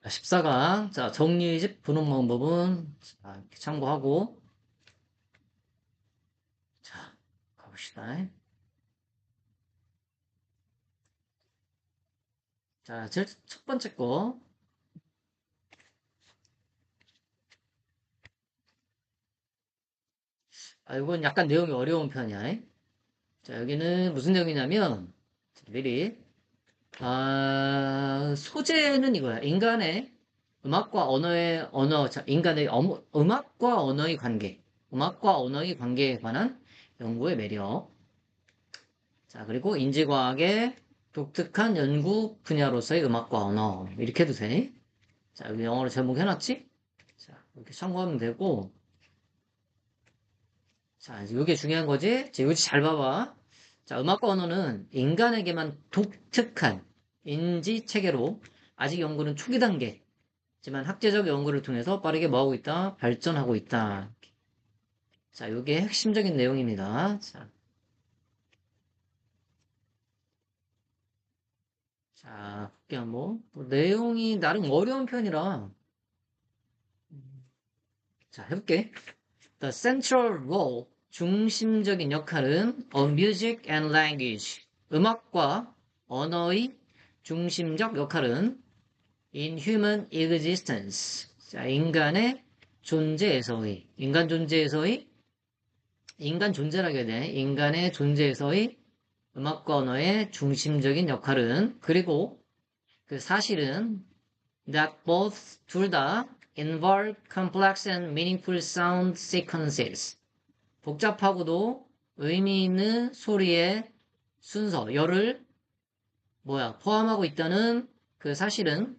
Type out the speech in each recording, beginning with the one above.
14강. 자, 정리집 분홍 방법은, 자, 이렇게 참고하고, 자, 가봅시다. 자, 제일 첫 번째 거. 이건 약간 내용이 어려운 편이야. 자, 여기는 무슨 내용이냐면, 자, 미리, 소재는 이거야. 인간의 음악과 자, 인간의 음악과 언어의 관계. 음악과 언어의 관계에 관한 연구의 매력. 자, 그리고 인지과학의 독특한 연구 분야로서의 음악과 언어. 이렇게 해도 돼. 자, 여기 영어로 제목 해놨지? 자, 이렇게 참고하면 되고. 자, 이게 중요한 거지? 자, 이거 잘 봐봐. 자, 음악과 언어는 인간에게만 독특한 인지 체계로 아직 연구는 초기 단계지만 학제적 연구를 통해서 빠르게 뭐하고 있다? 발전하고 있다. 자, 이게 핵심적인 내용입니다. 자, 자, 볼게요, 뭐 내용이 나름 어려운 편이라. 자, 해볼게. The central role, 중심적인 역할은 of music and language, 음악과 언어의 중심적 역할은 in human existence, 자, 인간 존재라게 돼. 인간의 존재에서의 음악과 언어의 중심적인 역할은, 그리고 그 사실은 that both 둘 다 involve complex and meaningful sound sequences. 복잡하고도 의미 있는 소리의 순서, 열을 포함하고 있다는 그 사실은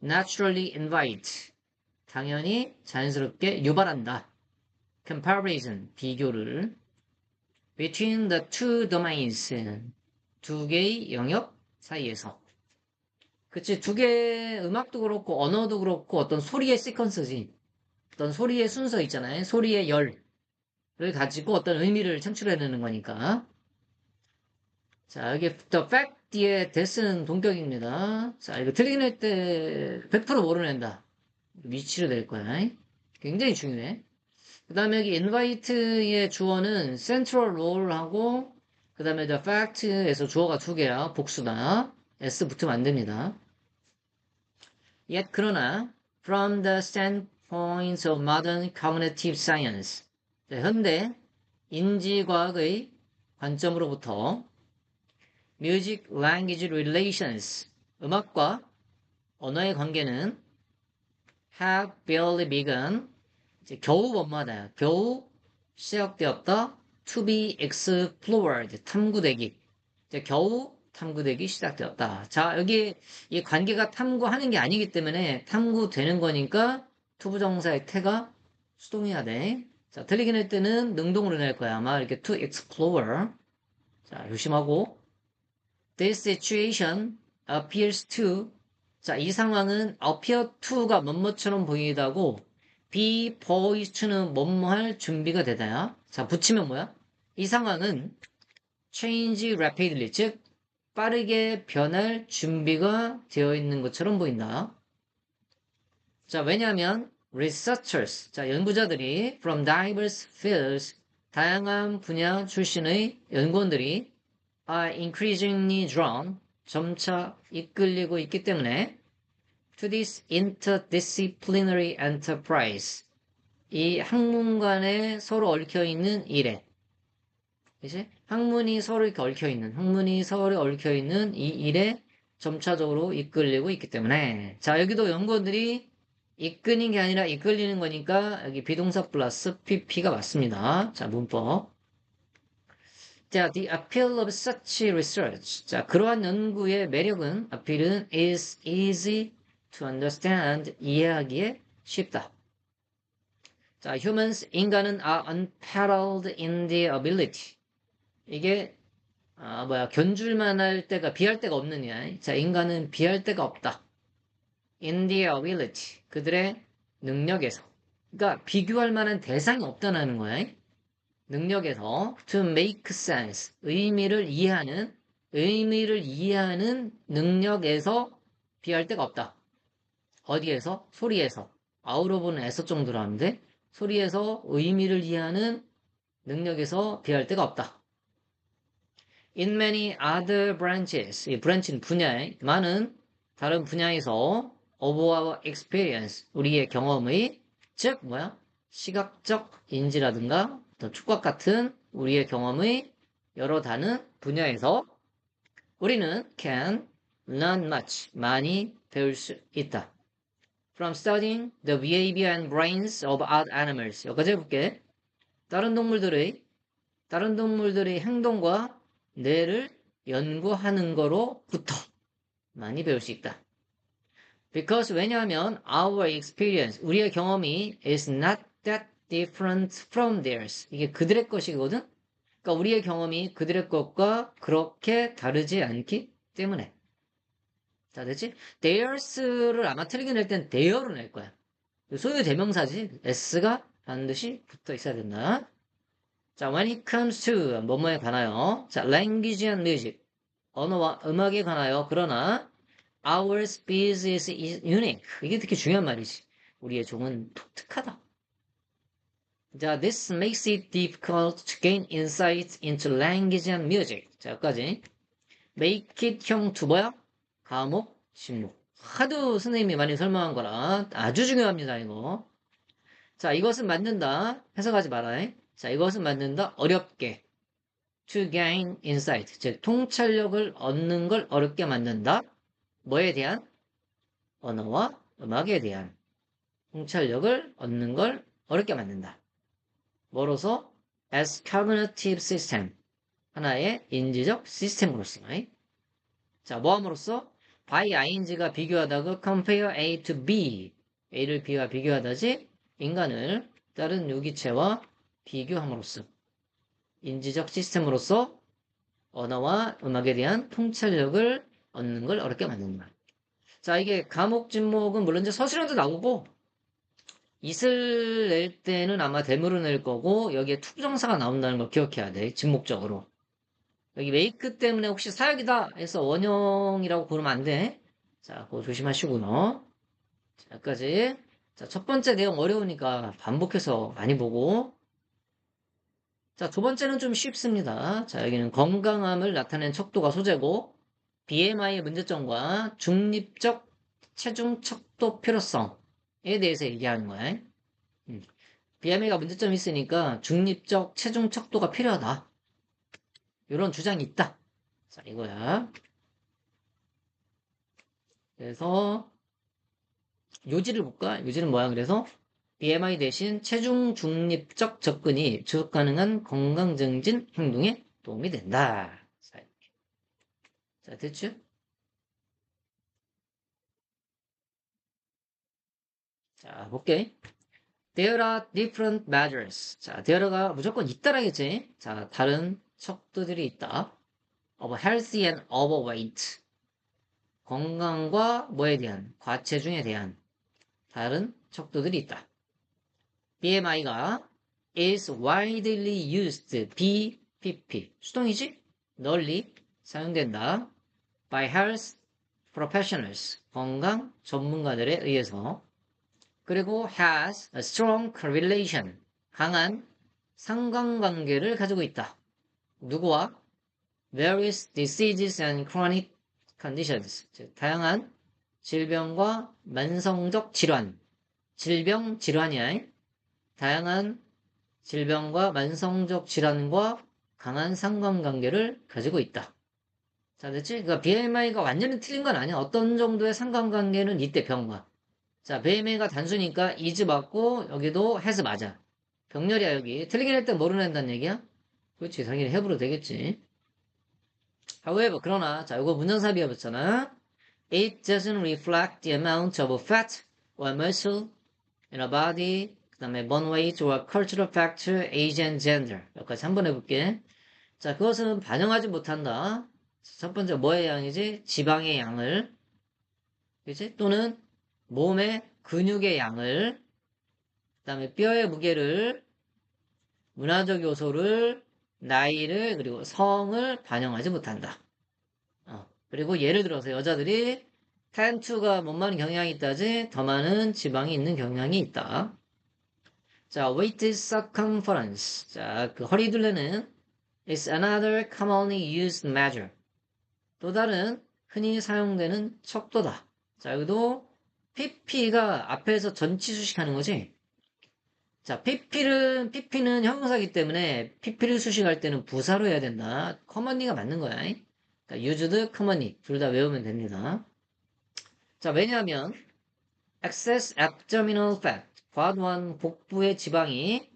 naturally invite, 당연히 자연스럽게 유발한다. comparison, 비교를 between the two domains, 두 개의 영역 사이에서. 그치, 두 개의 음악도 그렇고 언어도 그렇고 어떤 소리의 시퀀스지. 어떤 소리의 순서 있잖아요. 소리의 열을 가지고 어떤 의미를 창출해내는 거니까. 자, 여기 the fact 뒤에 that은 동격입니다. 자, 이거 틀리는 때 100% 모르낸다. 위치로 될 거야. 굉장히 중요해. 그 다음에 여기 invite의 주어는 central role하고, 그 다음에 the fact에서 주어가 두 개야. 복수다. s 붙으면 안 됩니다. Yet, 그러나, from the standpoint of modern cognitive science, 현대 인지과학의 관점으로부터 music language relations, 음악과 언어의 관계는 have barely begun, 이제 겨우 뭐뭐하다, 겨우 시작되었다, to be explored, 탐구되기, 이제 겨우 탐구되기 시작되었다. 자, 여기 이 관계가 탐구하는 게 아니기 때문에 탐구되는 거니까 투부정사의 태가 수동해야 돼. 자, 틀리긴 할 때는 능동으로 낼 거야. 아마 이렇게 to explore. 자, 조심하고. This situation appears to. 자, 이 상황은 appear to가 뭐뭐처럼 보이다고 be poised to는 뭐뭐할 준비가 되다야. 자, 붙이면 뭐야? 이 상황은 change rapidly, 즉 빠르게 변할 준비가 되어 있는 것처럼 보인다. 자, 왜냐하면 researchers, 자, 연구자들이 from diverse fields, 다양한 분야 출신의 연구원들이 are increasingly drawn, 점차 이끌리고 있기 때문에 to this interdisciplinary enterprise, 이 학문 간에 서로 얽혀있는 일에, 이제 학문이 서로 얽혀있는 이 일에 점차적으로 이끌리고 있기 때문에. 자, 여기도 연구원들이 이끄는 게 아니라 이끌리는 거니까 여기 비동사 플러스 pp가 맞습니다. 자, 문법. 자, the appeal of such research. 자, 그러한 연구의 매력은, appeal은 is easy to understand, 이해하기에 쉽다. 자, humans, 인간은 are unparalleled in their ability. 이게 견줄만 할 때가, 비할 데가 없느냐. 자, 인간은 비할 데가 없다. In their ability, 그들의 능력에서. 그러니까 비교할 만한 대상이 없다는 거야. 능력에서 to make sense, 의미를 이해하는 능력에서 비할 데가 없다. 어디에서? 소리에서. out of는 에서 정도로 하는데 소리에서 의미를 이해하는 능력에서 비할 데가 없다. In many other branches, 이 branch는 분야에 많은 다른 분야에서 of our experience, 우리의 경험의 즉 뭐야? 시각적 인지라든가 또 촉각 같은 우리의 경험의 여러 다른 분야에서 우리는 can learn much, 많이 배울 수 있다. From studying the behavior and brains of other animals. 여기까지 해볼게. 다른 동물들의 행동과 뇌를 연구하는 거로부터 많이 배울 수 있다. Because 왜냐하면 our experience, 우리의 경험이 is not that different from theirs. 이게 그들의 것이거든? 그러니까 우리의 경험이 그들의 것과 그렇게 다르지 않기 때문에. 자, 됐지? theirs를 아마 틀리게 낼 땐 their로 낼 거야. 소유 대명사지. s가 반드시 붙어 있어야 된다. 자, when it comes to 뭐뭐에 관하여. 자, language and music. 언어와 음악에 관하여. 그러나 our species is unique. 이게 특히 중요한 말이지. 우리의 종은 독특하다. 자, this makes it difficult to gain insight into language and music. 자, 여기까지. make it 형 두어야 과목, 진목. 하도 선생님이 많이 설명한 거라 아주 중요합니다, 이거. 자, 이것은 만든다. 해석하지 말아요. 자, 이것은 만든다. 어렵게. to gain insight. 즉, 통찰력을 얻는 걸 어렵게 만든다. 뭐에 대한? 언어와 음악에 대한. 통찰력을 얻는 걸 어렵게 만든다. 뭐로서? as cognitive system. 하나의 인지적 시스템으로서. 자, 뭐함으로써? by ing가 비교하다가 compare A to B. A를 B와 비교하다지 인간을 다른 유기체와 비교함으로써 인지적 시스템으로서 언어와 음악에 대한 통찰력을 얻는 걸 어렵게 만든다. 자, 이게 감옥 진목은 물론 이제 서술형도 나오고 이슬 낼 때는 아마 대물을 낼 거고 여기에 투부정사가 나온다는 걸 기억해야 돼. 진목적으로. 여기 메이크 때문에 혹시 사역이다 해서 원형이라고 부르면 안 돼. 자, 그거 조심하시고요. 자, 여기까지. 자, 첫 번째 내용 어려우니까 반복해서 많이 보고. 자, 두 번째는 좀 쉽습니다. 자, 여기는 건강함을 나타낸 척도가 소재고, BMI의 문제점과 중립적 체중 척도 필요성에 대해서 얘기하는 거야. BMI가 문제점이 있으니까 중립적 체중 척도가 필요하다. 이런 주장이 있다. 자, 이거야. 그래서 요지를 볼까? 요지는 뭐야? 그래서 BMI 대신 체중 중립적 접근이 지속 가능한 건강 증진 행동에 도움이 된다. 자, 이렇게. 자, 됐죠? 자, 볼게. There are different measures. 자, there가 무조건 있다라겠지? 자, 다른 척도들이 있다. of healthy and overweight. 건강과 뭐에 대한, 과체중에 대한 다른 척도들이 있다. BMI가 is widely used, BPP. 수동이지? 널리 사용된다. by health professionals. 건강 전문가들에 의해서. 그리고 has a strong correlation. 강한 상관관계를 가지고 있다. 누구와? various diseases and chronic conditions. 즉, 다양한 질병과 만성적 질환. 질병, 질환이야. 다양한 질병과 만성적 질환과 강한 상관관계를 가지고 있다. 자, 됐지? 그러니까 BMI가 완전히 틀린 건 아니야. 어떤 정도의 상관관계는 이때 병과. 자, BMI가 단수니까 is 맞고 여기도 has 맞아. 병렬이야, 여기. 틀리긴 할 때 뭐로 낸다는 얘기야? 그렇지, 당연히 have로 되겠지. however, 그러나, 자, 이거 문장사 비어봤잖아. It doesn't reflect the amount of fat or muscle in a body, 그 다음에 bone weight or cultural factor, age and gender. 여기까지 한번 해볼게. 자, 그것은 반영하지 못한다. 첫 번째 뭐의 양이지? 지방의 양을. 그치? 또는 몸의 근육의 양을. 그 다음에 뼈의 무게를, 문화적 요소를, 나이를, 그리고 성을 반영하지 못한다. 그리고 예를 들어서 여자들이 tend to가 뭐 많은 경향이 있다지 더 많은 지방이 있는 경향이 있다. 자, weight circumference. 자, 그 허리둘레는 is another commonly used measure. 또 다른 흔히 사용되는 척도다. 자, 여기도 pp가 앞에서 전치 수식하는 거지. 자, pp는 형용사이기 때문에 pp를 수식할 때는 부사로 해야 된다. commonly가 맞는 거야. 그러니까 used, commonly 둘 다 외우면 됩니다. 자, 왜냐하면 excess abdominal fat, 과도한 복부의 지방이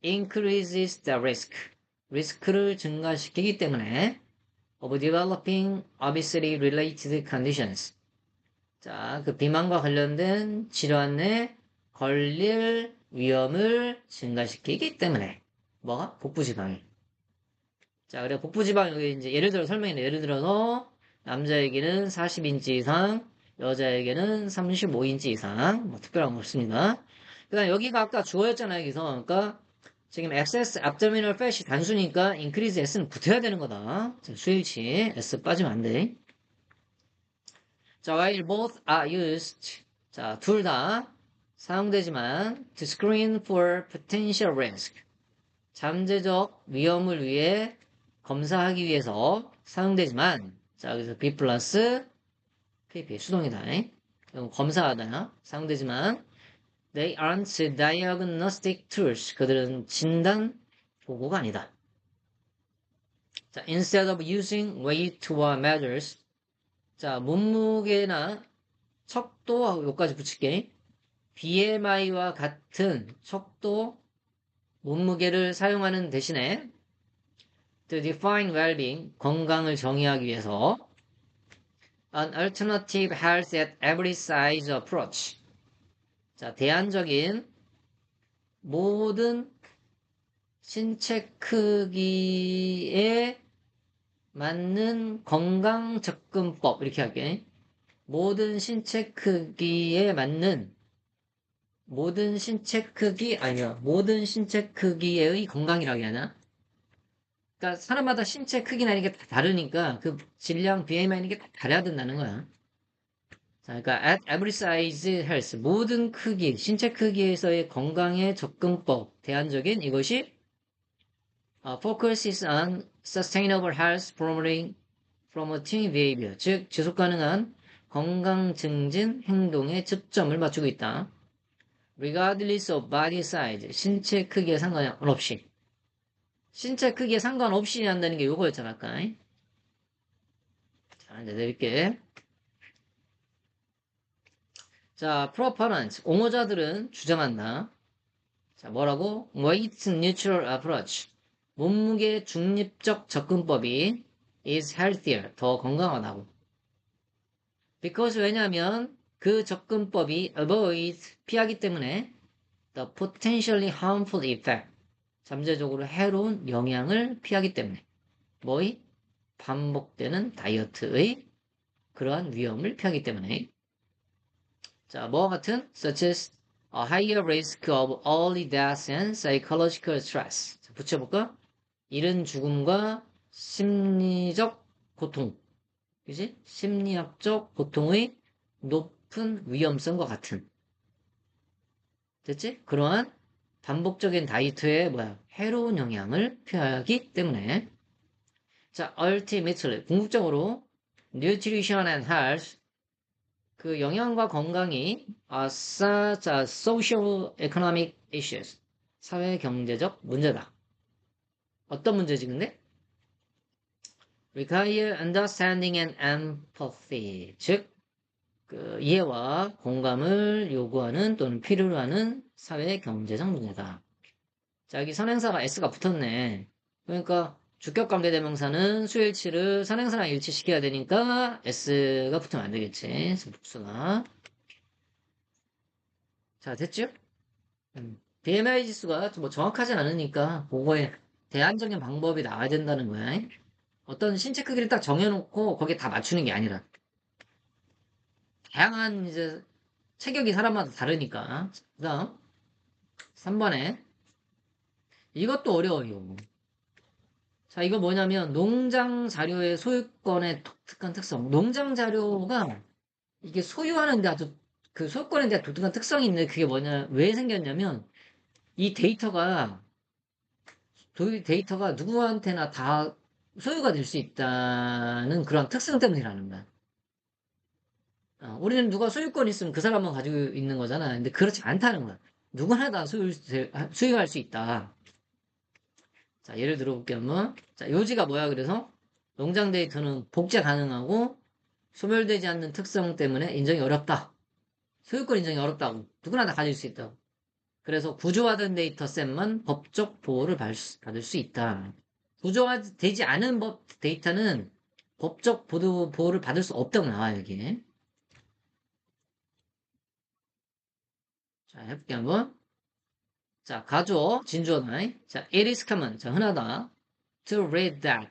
increases the risk, 리스크를 증가시키기 때문에 of developing obesity related conditions. 자, 그 비만과 관련된 질환에 걸릴 위험을 증가시키기 때문에 뭐가? 복부지방이. 자, 그래 복부지방 여기 이제 예를 들어 설명이네. 예를 들어서 남자에게는 40인치 이상, 여자에게는 35인치 이상, 뭐 특별한 거 없습니다. 그다음 여기가 아까 주어였잖아요. 여기서 그러니까 지금 excess abdominal fat이 단수니까 increase s는 붙어야 되는 거다. 자, 수일치 s 빠지면 안 돼. 자, while both are used, 자, 둘 다 사용되지만 to screen for potential risk, 잠재적 위험을 위해 검사하기 위해서 사용되지만, 자, 그래서 B 플러스 PP 수동이다. 검사하다 사용되지만 they aren't diagnostic tools. 그들은 진단 도구가 아니다. 자, instead of using weight-to measures, 자, 몸무게나 척도 여기까지 붙일게. BMI와 같은 척도 몸무게를 사용하는 대신에 to define well-being, 건강을 정의하기 위해서 an alternative health at every size approach. 자, 대안적인 모든 신체 크기에 맞는 건강 접근법 이렇게 할게. 모든 신체 크기에 맞는 모든 신체 크기 아니야. 모든 신체 크기의 건강이라고 해야 하나? 그러니까 사람마다 신체 크기나 이게 다 다르니까 그 질량 BMI는 게 다 달라야 된다는 거야. 자, 그러니까 at every size health 모든 크기 신체 크기에서의 건강의 접근법 대안적인 이것이 focuses on sustainable health promoting behavior 즉 지속 가능한 건강 증진 행동에 초점을 맞추고 있다. regardless of body size 신체 크기에 상관없이 신체 크기에 상관없이 한다는 게 요거였잖아 아까. 자 이제 내릴게. 자 proponents 옹호자들은 주장한다. 자 뭐라고? weight neutral approach 몸무게 중립적 접근법이 is healthier 더 건강하다고. because 왜냐하면 그 접근법이 avoid 피하기 때문에 the potentially harmful effect 잠재적으로 해로운 영향을 피하기 때문에 뭐의 반복되는 다이어트의 그러한 위험을 피하기 때문에 자 뭐와 같은 such as a higher risk of early death and psychological stress 자, 붙여볼까? 이른 죽음과 심리적 고통 그지? 심리학적 고통의 높은 위험성과 같은 됐지? 그러한 반복적인 다이어트에 해로운 영향을 피하기 때문에 자, ultimately 궁극적으로 nutrition and health 그 영양과 건강이 자, social economic issues 사회 경제적 문제다. 어떤 문제지 근데? require understanding and empathy 즉 그 이해와 공감을 요구하는 또는 필요로 하는 사회 경제적 문제다. 자, 여기 선행사가 S가 붙었네. 그러니까 주격관계대명사는 수일치를 선행사랑 일치시켜야 되니까 S가 붙으면 안 되겠지. 그래서 복수가. 자, 됐죠? BMI 지수가 뭐 정확하진 않으니까 그거에 대안적인 방법이 나와야 된다는 거야. 어떤 신체 크기를 딱 정해놓고 거기에 다 맞추는 게 아니라 다양한 이제 체격이 사람마다 다르니까. 그 다음 3번에 이것도 어려워요. 자, 이거 뭐냐면 농장 자료의 소유권의 독특한 특성. 농장 자료가 이게 소유하는데 아주 그 소유권에 대한 독특한 특성이 있는데 그게 뭐냐, 왜 생겼냐면 이 데이터가 누구한테나 다 소유가 될 수 있다는 그런 특성 때문이라는 거야. 우리는 누가 소유권 있으면 그 사람만 가지고 있는 거잖아. 근데 그렇지 않다는 거야. 누구나 다 소유할 수 있다. 자, 예를 들어볼게요, 한번. 자, 요지가 뭐야, 그래서? 농장 데이터는 복제 가능하고 소멸되지 않는 특성 때문에 인정이 어렵다. 소유권 인정이 어렵다고. 누구나 다 가질 수 있다고. 그래서 구조화된 데이터셋만 법적 보호를 받을 수 있다. 구조화되지 않은 데이터는 법적 보호를 받을 수 없다고 나와요, 여기에. 자, 해볼게요, 한번. 자, 가죠. 진주어나이. 자, it is common. 자, 흔하다. to read that.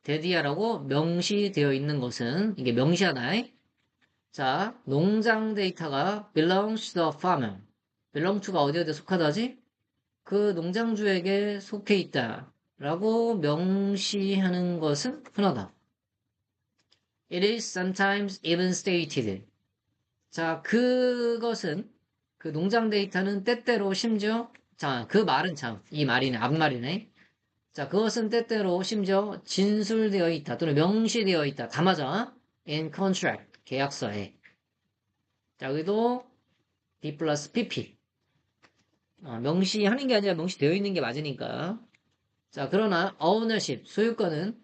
데디아라고 명시되어 있는 것은, 이게 명시하다. 자, 농장 데이터가 belongs to the farmer. belong to가 어디에 속하다지? 그 농장주에게 속해 있다. 라고 명시하는 것은 흔하다. It is sometimes even stated. 자, 그것은, 그 농장 데이터는 때때로 심지어, 자, 그 말은 참, 이 말이네, 앞말이네. 자, 그것은 때때로 심지어 진술되어 있다, 또는 명시되어 있다. 다 맞아. in contract, 계약서에. 자, 여기도 B 플러스 PP. 명시하는 게 아니라 명시되어 있는 게 맞으니까. 자, 그러나 ownership, 소유권은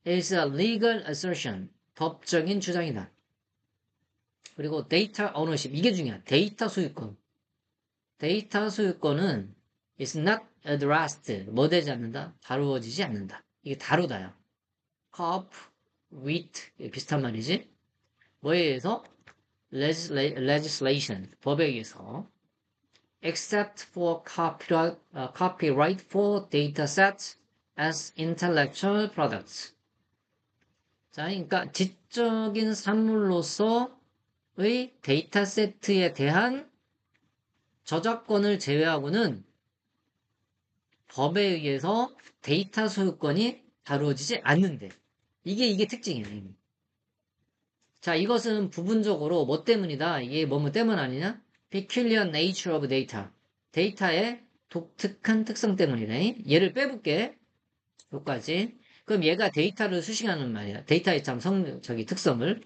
is a legal assertion, 법적인 주장이다. 그리고 data ownership, 이게 중요해. 데이터 소유권. 데이터 소유권은 is not addressed, 뭐 되지 않는다? 다루어지지 않는다. 이게 다루다야. cop, with, 비슷한 말이지. 뭐에 의해서? legislation, 법에 의해서. except for copyright for datasets as intellectual products. 자, 그러니까 지적인 산물로서의 데이터 세트에 대한 저작권을 제외하고는 법에 의해서 데이터 소유권이 다루어지지 않는데. 이게 특징이에요. 자, 이것은 부분적으로 뭐 때문이다? 이게 뭐뭐 때문 아니냐? peculiar nature of data. 데이터의 독특한 특성 때문이네. 얘를 빼볼게. 여기까지. 그럼 얘가 데이터를 수식하는 말이야. 데이터의 특성을.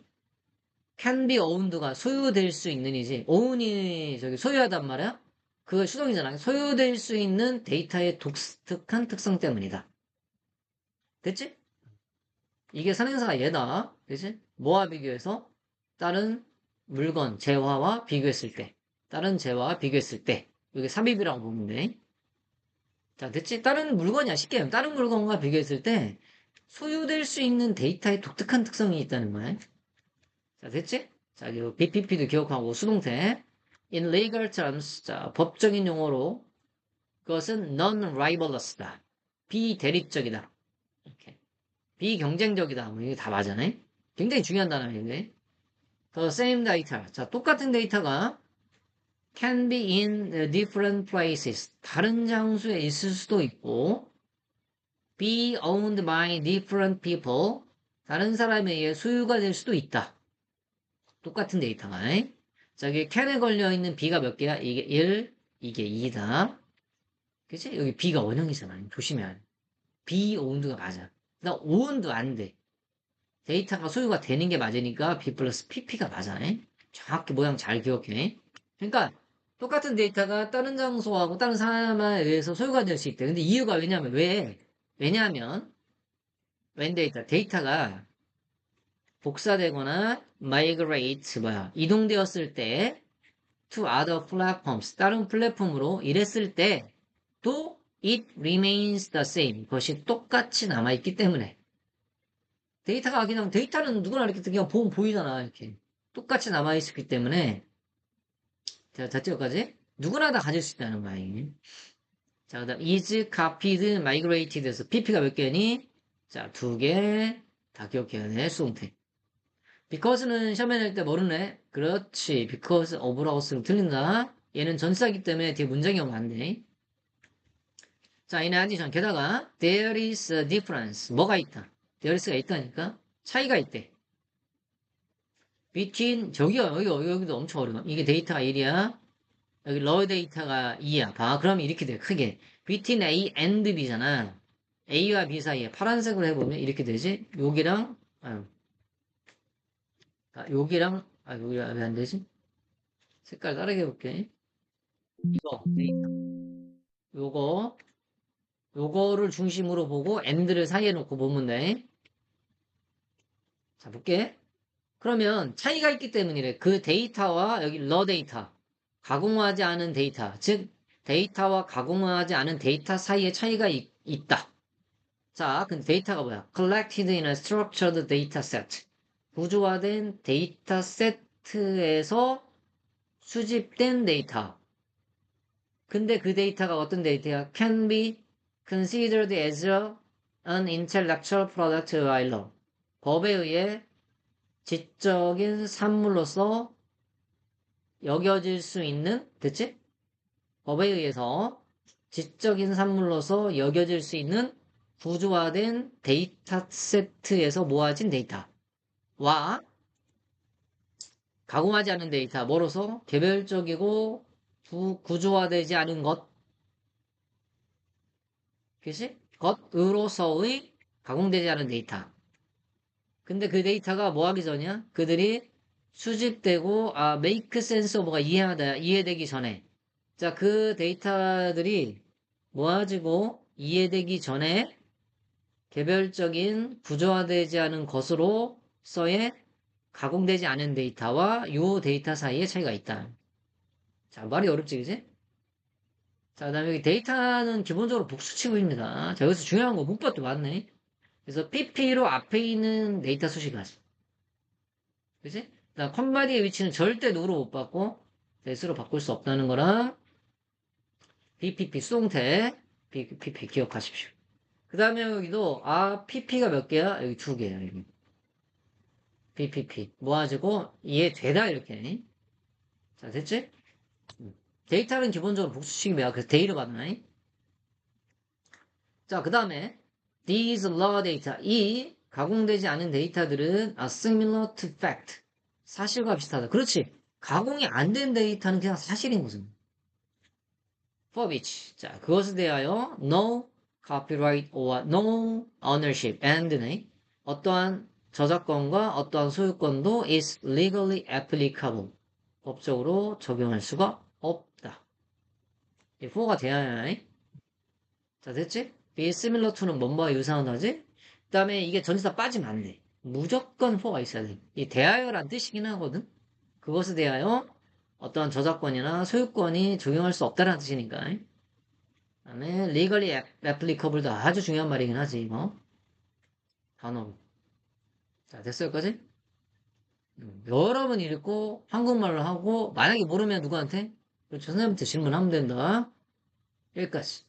can be owned가 소유될 수 있는이지. own이 소유하단 말이야? 그거 수동이잖아. 소유될 수 있는 데이터의 독특한 특성 때문이다. 됐지? 이게 선행사가 얘다. 그치? 뭐와 비교해서? 다른 물건, 재화와 비교했을 때. 다른 재화와 비교했을 때. 이게 삽입이라고 보면 돼. 자, 됐지? 다른 물건이야. 쉽게 하면 다른 물건과 비교했을 때 소유될 수 있는 데이터의 독특한 특성이 있다는 거야. 자, 됐지? 자, 이 BPP도 기억하고 수동태. In legal terms, 자, 법적인 용어로 그것은 non-rivalrous다. 비대립적이다. 이렇게. 비경쟁적이다. 뭐 이게 다 맞아네. 굉장히 중요한 단어인데. The same data. 자, 똑같은 데이터가 can be in different places. 다른 장소에 있을 수도 있고, be owned by different people. 다른 사람에 의해 소유가 될 수도 있다. 똑같은 데이터가. 자, 여기 can에 걸려있는 b가 몇 개야? 이게 1, 이게 2다. 그치? 여기 b가 원형이잖아. 조심해야 돼. be owned가 맞아. 나 owned 안 돼. 데이터가 소유가 되는 게 맞으니까 B 플러스 PP가 맞아. 정확히 모양 잘 기억해. 그러니까 똑같은 데이터가 다른 장소하고 다른 사람에 의해서 소유가 될 수 있대. 근데 이유가 왜냐면 왜? 왜냐하면 when 데이터가 복사되거나 migrate 이동되었을 때 to other platforms 다른 플랫폼으로 이랬을 때 또 it remains the same 그것이 똑같이 남아있기 때문에 데이터가 그냥 데이터는 누구나 이렇게 그냥 보면 보이잖아 이렇게 똑같이 남아있기 때문에 자 자체까지 누구나 다 가질 수 있다는 거야 이게. 자 그다음 is copied migrated에서 pp가 몇 개니? 자 2개 다 기억해야 돼 수동태. because는 시험에 낼 때 모르네. 그렇지 because of라고 쓰면 틀린다. 얘는 전치사기 때문에 뒤에 문장이 오면 안 돼. 자 in addition 게다가 there is a difference 뭐가 있다. there is가 있다니까 차이가 있대. between, 저기요, 여기도 엄청 어려워. 이게 데이터가 1이야. 여기 raw 데이터가 2야. 봐. 그러면 이렇게 돼. 크게. between A and B잖아. A와 B 사이에 파란색으로 해보면 이렇게 되지? 여기랑, 여기 왜 안 되지? 색깔 다르게 해볼게. 이거, 데이터. 요거, 요거를 중심으로 보고 and를 사이에 놓고 보면 돼. 자, 볼게. 그러면 차이가 있기 때문이래. 그 데이터와 여기 raw 데이터, 가공하지 않은 데이터, 즉 데이터와 가공하지 않은 데이터 사이에 차이가 있다. 자, 근데 데이터가 뭐야? Collected in a structured data set. 구조화된 데이터 세트에서 수집된 데이터. 근데 그 데이터가 어떤 데이터야? Can be considered as an intellectual product by law. 법에 의해 지적인 산물로서 여겨질 수 있는, 됐지? 법에 의해서 지적인 산물로서 여겨질 수 있는 구조화된 데이터 세트에서 모아진 데이터와 가공하지 않은 데이터, 뭐로서 개별적이고 구조화되지 않은 것, 그치? 것으로서의 가공되지 않은 데이터. 근데 그 데이터가 뭐 하기 전이야? 그들이 수집되고, make sense of가 이해되기 전에. 자, 그 데이터들이 모아지고 이해되기 전에 개별적인 구조화되지 않은 것으로서의 가공되지 않은 데이터와 요 데이터 사이에 차이가 있다. 자, 말이 어렵지, 그지? 자, 그다음에 여기 데이터는 기본적으로 복수치고입니다. 자, 여기서 중요한 거 문법도 많네. 그래서 PP로 앞에 있는 데이터 수식하지. 그지? 그다음 컴바디의 위치는 절대 누구로 못 바꿔. 대수로 바꿀 수 없다는 거랑 BPP 수동태 BPP 기억하십시오. 그 다음에 여기도 PP가 몇 개야? 여기 두 개야. 여기. BPP 모아지고 이해되다 이렇게. 자, 됐지? 데이터는 기본적으로 복수식이야. 그래서 데이를 받나? 자, 그 다음에 these raw data, 이 가공되지 않은 데이터들은 are similar to fact, 사실과 비슷하다. 그렇지. 가공이 안 된 데이터는 그냥 사실인 거죠. For which, 자, 그것에 대하여 no copyright or no ownership and네, 어떠한 저작권과 어떠한 소유권도 is legally applicable, 법적으로 적용할 수가 없다. 이 for가 돼야 해. 자, 됐지? be similar to는 뭔가 유사하다지? 그 다음에 이게 전치사 빠지면 안 돼. 무조건 for가 있어야 돼. 이 대하여란 뜻이긴 하거든? 그것에 대하여 어떠한 저작권이나 소유권이 적용할 수 없다는 뜻이니까. 그 다음에 legally applicable도 아주 중요한 말이긴 하지, 이거. 단어로. 자, 됐어요, 여기까지? 여러 번 읽고 한국말로 하고 만약에 모르면 누구한테? 그렇죠, 선생님한테 질문하면 된다. 여기까지.